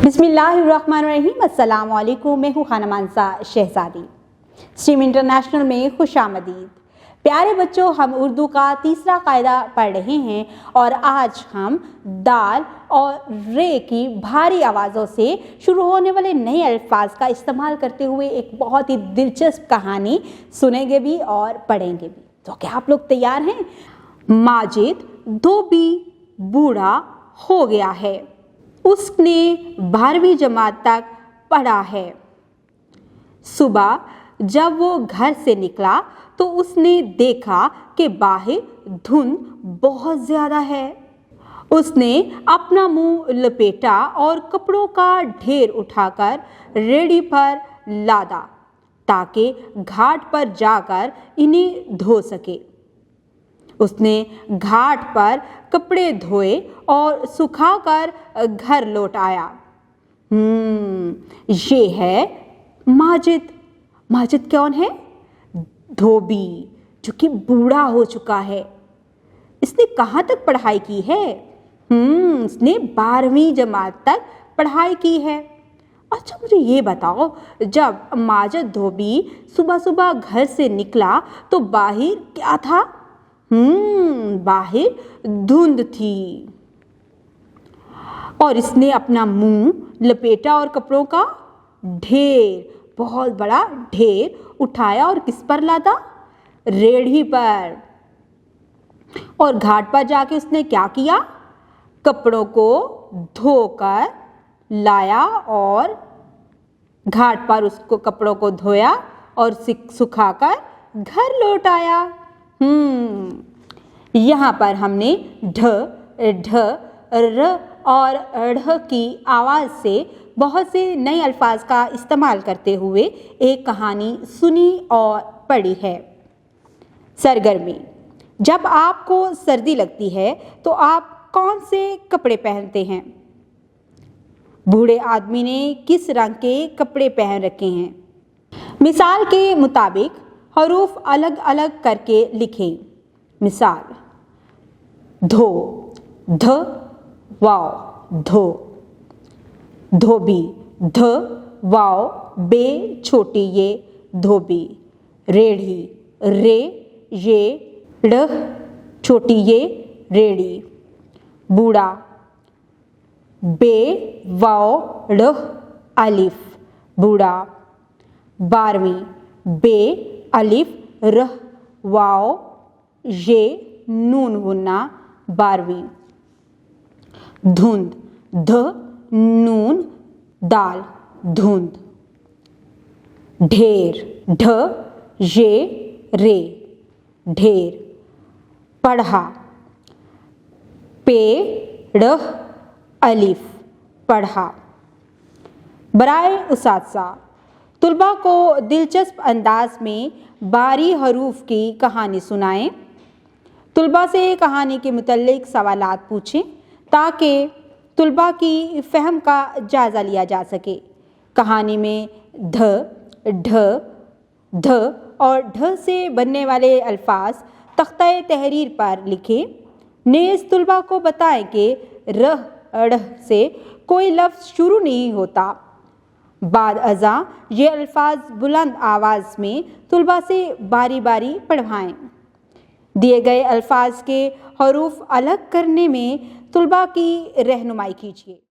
बिस्मिल्लाहिर्रहमानिर्रहीम। अस्सलाम वालेकुम। मैं हूँ खानम मानसा शहजादी। स्ट्रीम इंटरनेशनल में खुशामदीद। प्यारे बच्चों, हम उर्दू का तीसरा कायदा पढ़ रहे हैं और आज हम दाल और रे की भारी आवाज़ों से शुरू होने वाले नए अल्फाज का इस्तेमाल करते हुए एक बहुत ही दिलचस्प कहानी सुनेंगे भी और पढ़ेंगे भी। तो क्या आप लोग तैयार हैं? माजिद धोबी बूढ़ा हो गया है। उसने 12वीं जमात तक पढ़ा है। सुबह जब वो घर से निकला तो उसने देखा कि बाहर धुंध बहुत ज़्यादा है। उसने अपना मुंह लपेटा और कपड़ों का ढेर उठाकर रेडी पर लादा ताकि घाट पर जाकर इन्हें धो सके। उसने घाट पर कपड़े धोए और सुखाकर घर लौट आया। ये है माजिद। माजिद कौन है? धोबी, जो कि बूढ़ा हो चुका है। इसने कहाँ तक पढ़ाई की है? इसने 12वीं जमात तक पढ़ाई की है। अच्छा, मुझे ये बताओ, जब माजिद धोबी सुबह सुबह घर से निकला तो बाहर क्या था? बाहर धुंध थी और इसने अपना मुंह लपेटा और कपड़ों का ढेर, बहुत बड़ा ढेर उठाया और किस पर लादा? रेढ़ी पर। और घाट पर जाके उसने क्या किया? कपड़ों को धोकर लाया और घाट पर उसको कपड़ों को धोया और सुखाकर घर लौट आया। यहाँ पर हमने ढ, र और ढ़ की आवाज़ से बहुत से नए अल्फाज का इस्तेमाल करते हुए एक कहानी सुनी और पढ़ी है। सरगर्मी। जब आपको सर्दी लगती है तो आप कौन से कपड़े पहनते हैं? बूढ़े आदमी ने किस रंग के कपड़े पहन रखे हैं? मिसाल के मुताबिक हरूफ अलग अलग करके लिखें। मिसाल: धो, ध वाव धो। धोबी, ध वाव बे छोटी ये धोबी। रेढ़ी, रे ये ड़ छोटी ये रेड़ी। बूढ़ा, बे वाव ड़ अलिफ बूढ़ा। 12वीं, बे अलिफ र वाव ये नून गुन्ना 12वीं। धुंध, ध नून दाल धुंध। ढेर, ढ ये रे ढेर। पढ़ा, पे ड़ अलिफ पढ़ा। बराए उसात्ज़ा, तुलबा को दिलचस्प अंदाज में बारी हरूफ की कहानी सुनाएं। तुलबा से कहानी के मुतल्लिक सवालात पूछें ताकि तुलबा की फ़हम का जायज़ा लिया जा सके। कहानी में ध, ढ और ढ से बनने वाले अल्फाज तख्ते तहरीर पर लिखें। नेज़ तुलबा को बताएं कि र, ढ़ से कोई लफ्ज़ शुरू नहीं होता। बाद अज़ा ये अल्फाज बुलंद आवाज़ में तुलबा से बारी बारी पढ़वाएं। दिए गए अल्फाज के हरूफ अलग करने में तुलबा की रहनुमाई कीजिए।